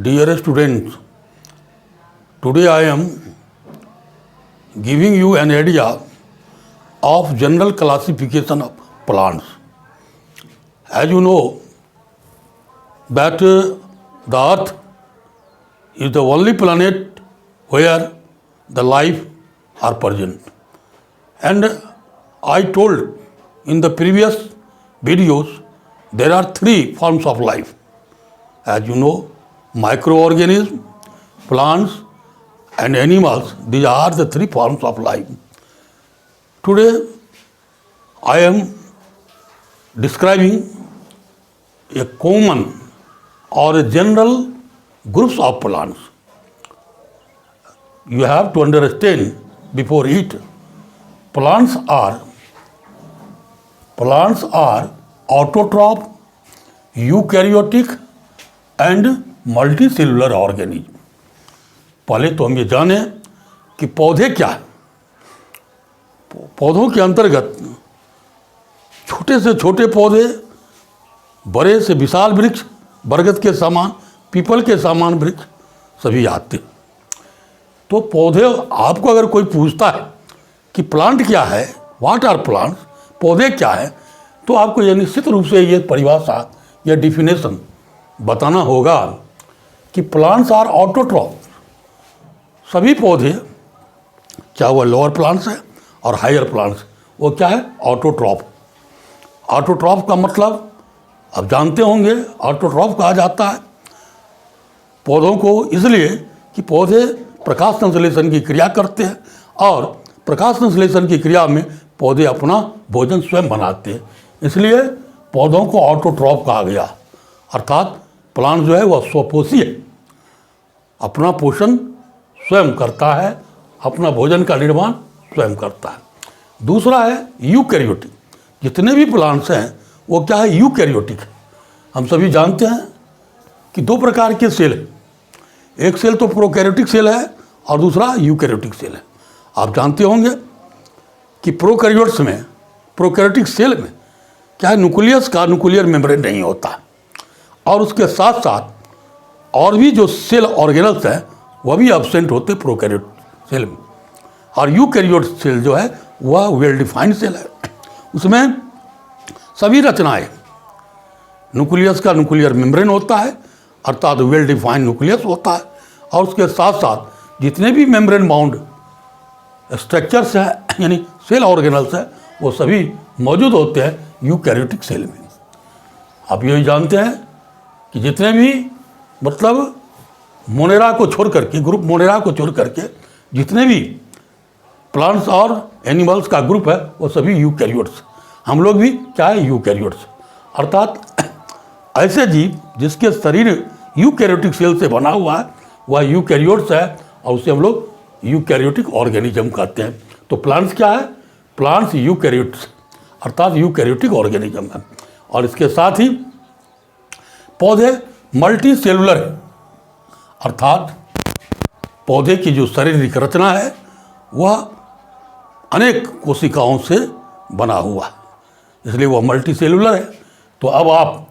Dear students, today I am giving you an idea of general classification of plants. As you know that the earth is the only planet where the life are present. And I told in the previous videos there are three forms of life. As you know, microorganisms, plants and animals, these are the three forms of life. Today I am describing a common or a general groups of plants. You have to understand before it, plants are autotroph, eukaryotic and multicellular organism. पहले तो हम ये जाने कि पौधे क्या है. पौधों के अंतर्गत छोटे से छोटे पौधे, बड़े से विशाल वृक्ष, बरगद के समान, पीपल के समान वृक्ष सभी आते हैं. तो पौधे, आपको अगर कोई पूछता है कि प्लांट क्या है, व्हाट आर प्लांट्स, पौधे क्या है, तो आपको ये निश्चित रूप से ये परिभाषा या डिफिनेशन बताना होगा कि प्लांट्स आर ऑटोट्रॉफ. सभी पौधे, चाहे वो लोअर प्लांट्स है और हायर प्लांट्स, वो क्या है, ऑटोट्रॉफ. ऑटोट्रॉफ का मतलब आप जानते होंगे, ऑटोट्रॉफ कहा जाता है पौधों को इसलिए कि पौधे प्रकाश संश्लेषण की क्रिया करते हैं और प्रकाश संश्लेषण की क्रिया में पौधे अपना भोजन स्वयं बनाते हैं, इसलिए पौधों को ऑटोट्रॉफ कहा गया. अर्थात प्लांट जो है वह स्वपोषी है, अपना पोषण स्वयं करता है, अपना भोजन का निर्माण स्वयं करता है. दूसरा है यूकैरियोटिक. जितने भी प्लांट्स हैं वो क्या है, यूकैरियोटिक है. हम सभी जानते हैं कि दो प्रकार के सेल हैं. एक सेल तो प्रोकैरियोटिक सेल है और दूसरा यूकैरियोटिक सेल है. आप जानते होंगे कि प्रोकैरियोट्स में, प्रोकैरियोटिक सेल में क्या है, न्यूक्लियस का न्यूक्लियर मेम्ब्रेन नहीं होता और उसके साथ साथ और भी जो सेल ऑर्गेनल्स हैं वह भी एब्सेंट होते प्रोकैरियोट सेल में. और यूकैरियोट सेल जो है वह वेल डिफाइंड सेल है. उसमें सभी रचनाएं, न्यूक्लियस का न्यूक्लियर मेम्ब्रेन होता है अर्थात वेल डिफाइंड न्यूक्लियस होता है, और उसके साथ साथ जितने भी मेम्ब्रेन बाउंड स्ट्रक्चर्स हैं यानी सेल ऑर्गेनल्स हैं वो सभी मौजूद होते हैं यूकैरियोटिक सेल में. आप यही जानते हैं कि जितने भी मतलब मोनेरा को छोड़ करके, ग्रुप मोनेरा को छोड़ करके जितने भी प्लांट्स और एनिमल्स का ग्रुप है वो सभी यूकैरियोट्स. हम लोग भी क्या है, यूकैरियोट्स. अर्थात ऐसे जीव जिसके शरीर यूकैरियोटिक सेल से बना हुआ है वह यूकैरियोट्स है और उसे हम लोग यूकैरियोटिक ऑर्गेनिज्म कहते हैं. तो प्लांट्स क्या है, प्लांट्स यूकैरियोट्स अर्थात यूकैरियोटिक ऑर्गेनिज्म है. और इसके साथ ही पौधे मल्टी सेलुलर है अर्थात पौधे की जो शारीरिक रचना है वह अनेक कोशिकाओं से बना हुआ है, इसलिए वह मल्टी सेलुलर है. तो अब आप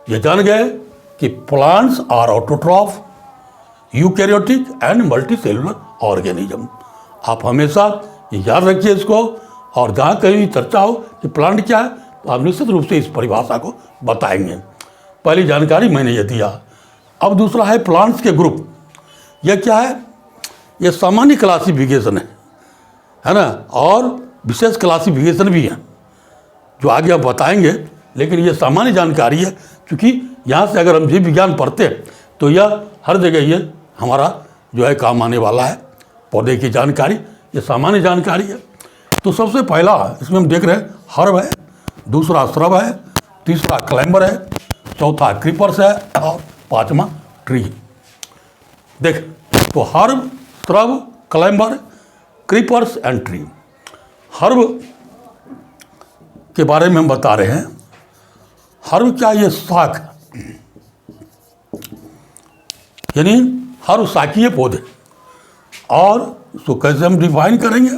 ये जान गए कि plants are autotroph, eukaryotic and multi cellular organism. आप हमेशा याद रखिए इसको, और जहाँ कहीं भी चर्चा हो कि प्लांट क्या है तो आप निश्चित रूप से इस परिभाषा को बताएंगे. पहली जानकारी मैंने ये दिया. अब दूसरा है प्लांट्स के ग्रुप. यह क्या है, ये सामान्य क्लासिफिकेशन है ना, और विशेष क्लासिफिकेशन भी है जो आगे आप बताएंगे. लेकिन ये सामान्य जानकारी है क्योंकि यहाँ से अगर हम जीव विज्ञान पढ़ते हैं तो यह हर जगह ये हमारा जो है काम आने वाला है. पौधे की जानकारी ये सामान्य जानकारी है. तो सबसे पहला इसमें हम देख रहे हैं हर्ब है, दूसरा श्रब है, तीसरा क्लाइंबर है, चौथा क्रीपर्स है और पांचवा ट्री. देख, तो herb, shrub, climber, creepers and tree. Herb के बारे में हम बता रहे हैं. हर्ब क्या, ये शाख यानी हर्ब शाकीय पौधे. और उसको कैसे हम डिफाइन करेंगे,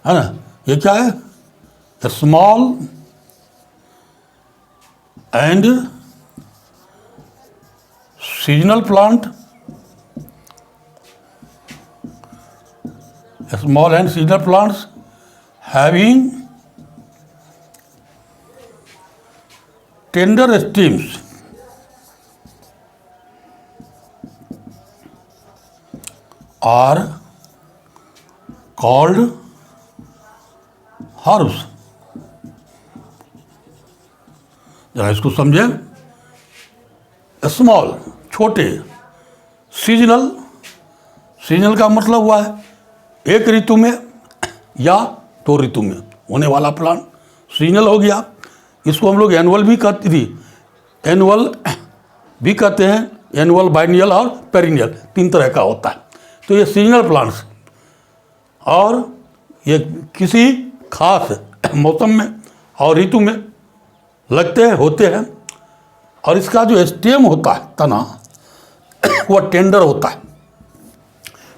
है ना, ये क्या है, small and seasonal plant, small and seasonal plants having tender stems are called herbs। जरा इसको समझें। स्मॉल छोटे, सीजनल, सीजनल का मतलब हुआ है एक ऋतु में या 2 ऋतु में होने वाला प्लांट सीजनल हो गया। इसको हम लोग एनुअल भी कहते थी, एनुअल भी कहते हैं, एनुअल, बाइनियल और पेरिनियल, 3 तरह का होता है। तो ये सीजनल प्लांट्स और ये किसी खास मौसम में और ऋतु में लगते हैं, होते हैं। और इसका जो स्टेम होता है, तना, वह टेंडर होता है।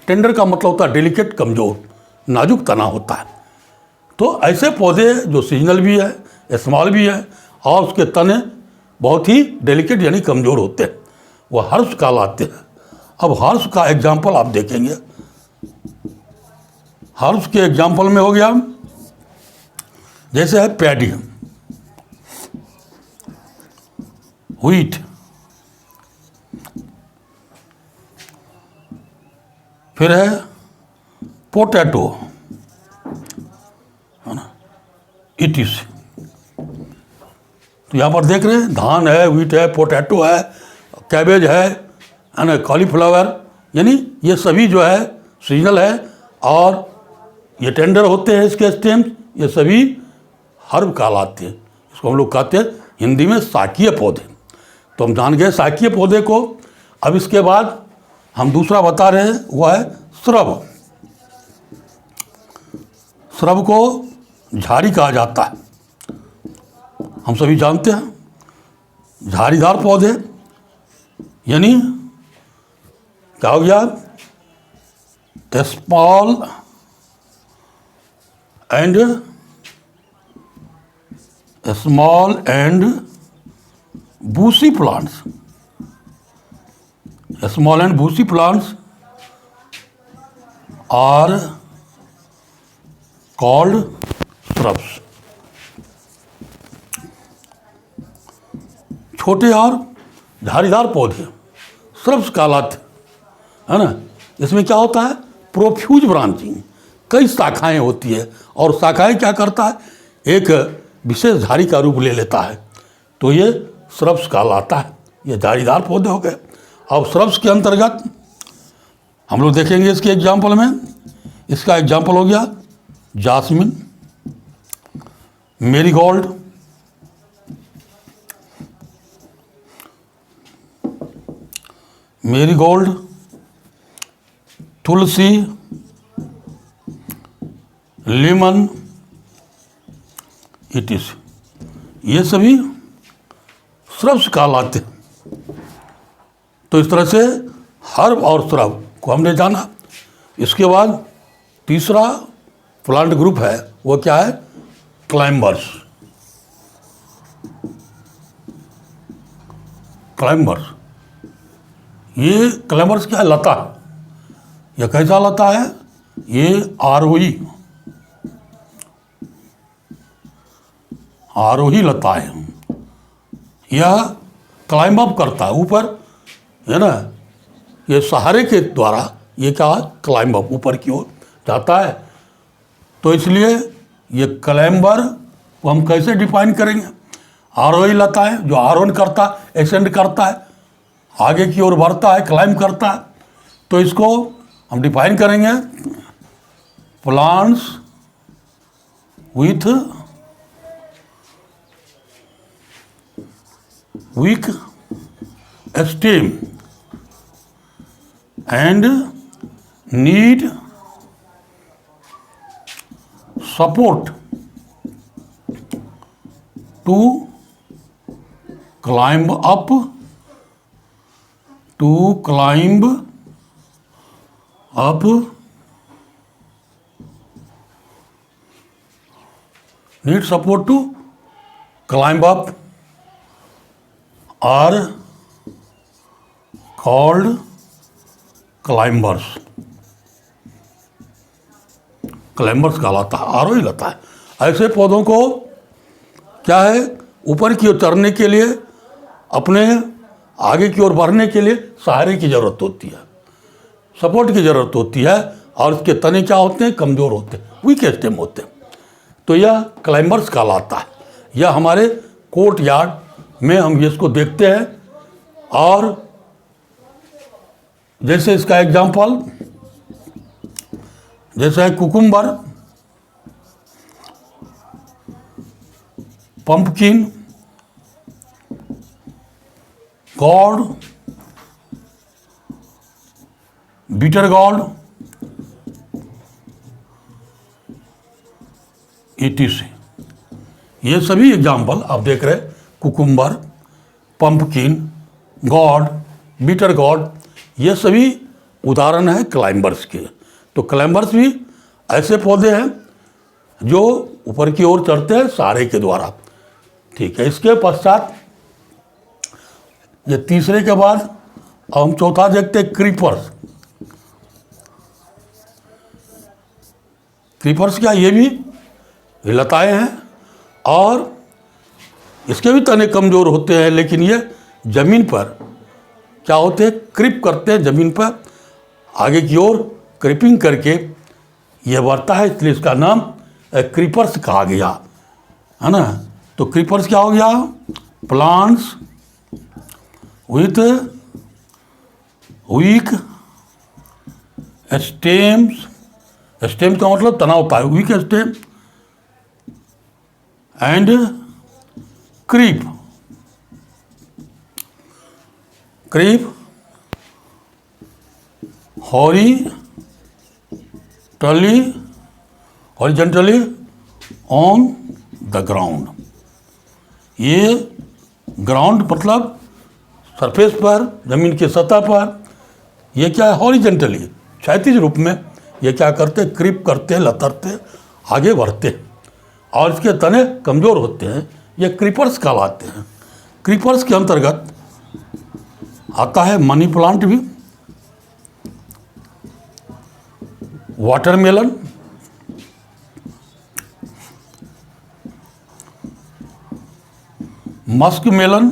टेंडर का मतलब होता है डेलिकेट, कमज़ोर, नाजुक तना होता है। तो ऐसे पौधे जो सीजनल भी है, स्मॉल भी है और उसके तने बहुत ही डेलिकेट यानी कमज़ोर होते हैं, वह हर्ब्स कहलाते हैं। अब हर्ब्स का एग्जाम्पल आप देखेंगे। हर्ब्स के एग्जाम्पल में हो गया, जैसे है पैडी, व्हीट, फिर है पोटैटो, है ना, इटिस। तो यहाँ पर देख रहे हैं धान है, व्हीट है, पोटैटो है, कैबेज है ना, कॉलीफ्लावर, यानी ये सभी जो है सीजनल है और ये टेंडर होते हैं इसके स्टेम्स, ये सभी हर्ब कहलाते हैं। इसको हम लोग कहते हैं हिंदी में शाकीय पौधे। तो हम जान गए शाकीय पौधे को। अब इसके बाद हम दूसरा बता रहे हैं, वह है श्रब। श्रब को झाड़ी कहा जाता है, हम सभी जानते हैं। झाड़ीदार पौधे यानी क्या हो गया, small and bushy plants. Small and bushy plants are called shrubs. छोटे और झाड़ीदार पौधे श्रब्स कहलाते है ना। इसमें क्या होता है, प्रोफ्यूज ब्रांचिंग, कई शाखाएं होती है और शाखाएं क्या करता है, एक विशेष झाड़ी का रूप ले लेता है। तो ये श्रब्स कहलाता है। ये झाड़ीदार पौधे हो गए। अब श्रब्स के अंतर्गत हम लोग देखेंगे इसके एग्जाम्पल में। इसका एग्जाम्पल हो गया जास्मिन, मेरीगोल्ड, तुलसी, लेमन, इटिस, ये सभी श्रब्स कहलाते हैं। तो इस तरह से हर्ब और श्रब को हमने जाना। इसके बाद तीसरा प्लांट ग्रुप है, वो क्या है, क्लाइंबर्स। क्लाइंबर्स, ये क्लाइंबर्स क्या है, लता है। यह कैसा लता है, ये आरोही लता है। यह क्लाइंब अप करता है ऊपर, है ना। ये सहारे के द्वारा ये क्या, क्लाइंब अप, ऊपर की ओर जाता है। तो इसलिए ये क्लाइंबर को हम कैसे डिफाइन करेंगे, आरोही लता है जो आरोहण करता है, एसेंड करता है, आगे की ओर बढ़ता है, क्लाइंब करता है। तो इसको हम डिफाइन करेंगे, plants with weak stem and need support to climb up, need support to climb up or called climbers. Climbers कहलाता है, आरोही लता है। ऐसे पौधों को क्या है, ऊपर की ओर चढ़ने के लिए, अपने आगे की ओर बढ़ने के लिए सहारे की ज़रूरत होती है, सपोर्ट की ज़रूरत होती है। और इसके तने क्या होते हैं, कमज़ोर होते हैं, वीक स्टेम होते हैं। तो यह क्लाइंबर्स कहलाता है। यह हमारे कोर्ट यार्ड में हम इसको देखते हैं। और जैसे इसका एग्जाम्पल, जैसे है cucumber, pumpkin, gourd, bitter gourd, etc। ये सभी एग्जाम्पल आप देख रहे हैं, cucumber, pumpkin, gourd, bitter gourd, ये सभी उदाहरण हैं क्लाइंबर्स के। तो क्लाइंबर्स भी ऐसे पौधे हैं जो ऊपर की ओर चढ़ते हैं सहारे के द्वारा। ठीक है, इसके पश्चात ये तीसरे के बाद अब हम चौथा देखते हैं, क्रीपर्स। क्रीपर्स क्या, ये भी लताएं हैं और इसके भी तने कमज़ोर होते हैं, लेकिन ये ज़मीन पर क्या होते हैं, क्रिप करते हैं ज़मीन पर, आगे की ओर क्रिपिंग करके ये बढ़ता है, इसलिए इसका नाम क्रीपर्स कहा गया, है ना। तो क्रीपर्स क्या हो गया, plants with weak stems. Stem का मतलब तना होता है, weak stem, and creep. Creep horizontally on the ground. ये ग्राउंड मतलब सरफेस पर, जमीन की सतह पर, ये क्या है, हॉरिजॉन्टली, क्षैतिज रूप में ये क्या करते हैं, क्रीप करते हैं, लतरते हैं, आगे बढ़ते हैं, और इसके तने कमज़ोर होते हैं, ये क्रीपर्स कहलाते हैं। क्रीपर्स के अंतर्गत आता है मनी प्लांट भी, वाटरमेलन, मस्क मेलन,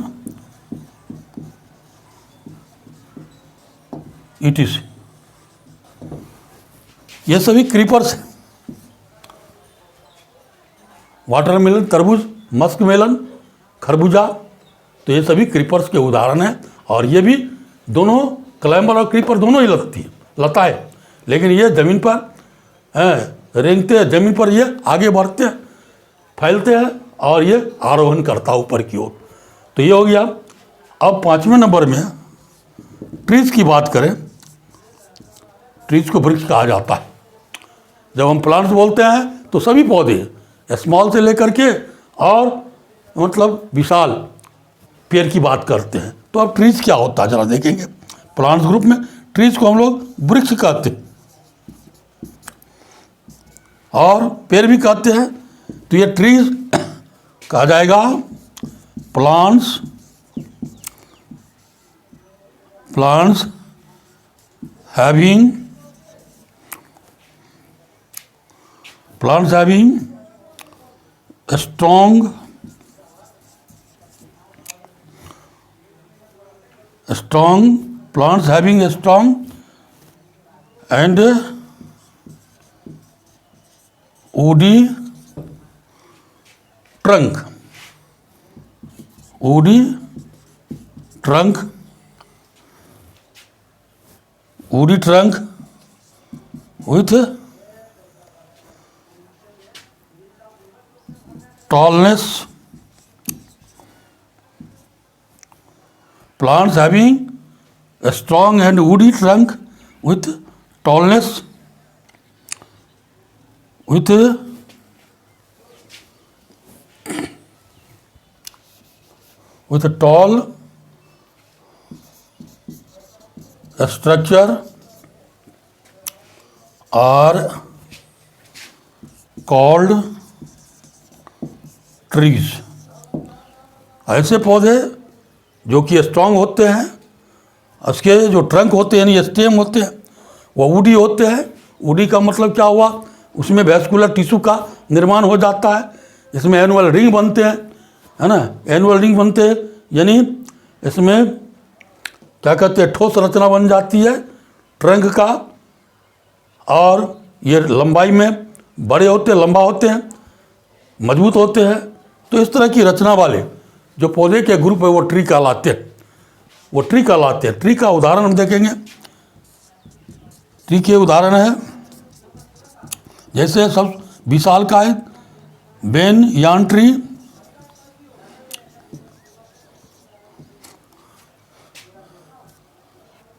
etc। ये सभी क्रीपर्स हैं। वाटरमेलन तरबूज, मस्क मेलन, खरबूजा, तो ये सभी क्रीपर्स के उदाहरण हैं। और ये भी दोनों, क्लाइंबर और क्रीपर दोनों ही लगती है, लता है, लेकिन ये ज़मीन पर रेंगते हैं, ज़मीन पर ये आगे बढ़ते हैं, फैलते हैं, और ये आरोहण करता है ऊपर की ओर। तो ये हो गया। अब 5वें नंबर में ट्रीज की बात करें। ट्रीज को वृक्ष कहा जाता है। जब हम प्लांट्स बोलते हैं तो सभी पौधे, स्मॉल से लेकर के और मतलब विशाल पेड़ की बात करते हैं। तो अब ट्रीज क्या होता है जरा देखेंगे। प्लांट्स ग्रुप में ट्रीज को हम लोग वृक्ष कहते हैं और पेड़ भी कहते हैं। तो ये ट्रीज कहा जाएगा plants having strong plants having a strong and woody trunk with tallness. Plants having a strong and woody trunk with tallness, with a tall structure are called trees. ऐसे पौधे जो कि स्ट्रांग होते हैं उसके जो ट्रंक होते हैं यानी स्टेम होते हैं वो वुडी होते हैं। वुडी का मतलब क्या हुआ, उसमें वैस्कुलर टिश्यू का निर्माण हो जाता है, इसमें एनुअल रिंग बनते हैं, है ना, एनुअल रिंग बनते हैं, यानी इसमें क्या कहते हैं, ठोस रचना बन जाती है ट्रंक का, और ये लंबाई में बड़े होते हैं, लंबा होते हैं, मजबूत होते हैं। तो इस तरह की रचना वाले जो पौधे के ग्रुप है वो ट्री कहलाते हैं, वो ट्री कहलाते हैं। ट्री का उदाहरण हम देखेंगे। ट्री के उदाहरण है जैसे सब विशाल का है बेन यान ट्री,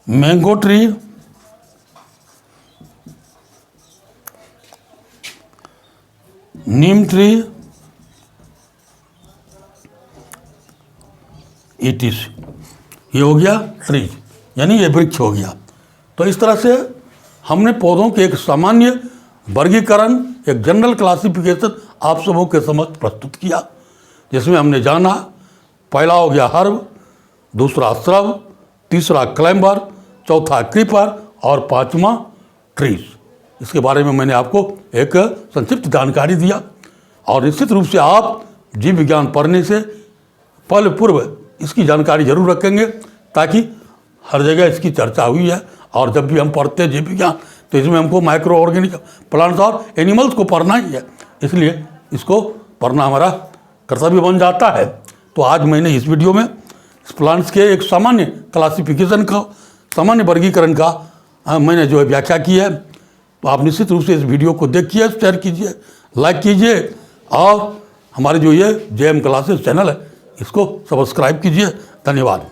मैंगो ट्री, नीम ट्री, इटिस, ये हो गया ट्री, यानी ये वृक्ष हो गया। तो इस तरह से हमने पौधों के एक सामान्य वर्गीकरण, एक जनरल क्लासिफिकेशन आप सबों के समक्ष प्रस्तुत किया, जिसमें हमने जाना पहला हो गया हर्ब, दूसरा श्रब, तीसरा क्लाइंबर, चौथा क्रीपर और पांचवा ट्रीज। इसके बारे में मैंने आपको एक संक्षिप्त जानकारी दिया। और निश्चित रूप से आप जीव विज्ञान पढ़ने से पहले पूर्व इसकी जानकारी जरूर रखेंगे, ताकि हर जगह इसकी चर्चा हुई है। और जब भी हम पढ़ते हैं जीव विज्ञान तो इसमें हमको माइक्रो ऑर्गेनिक प्लांट्स और एनिमल्स को पढ़ना ही है, इसलिए इसको पढ़ना हमारा कर्तव्य बन जाता है। तो आज मैंने इस वीडियो में इस प्लांट्स के एक सामान्य क्लासिफिकेशन का, सामान्य वर्गीकरण का मैंने जो है व्याख्या की है। तो आप निश्चित रूप से इस वीडियो को देखिए, शेयर कीजिए, लाइक कीजिए, और हमारे जो ये JM क्लासेस चैनल है इसको सब्सक्राइब कीजिए। धन्यवाद।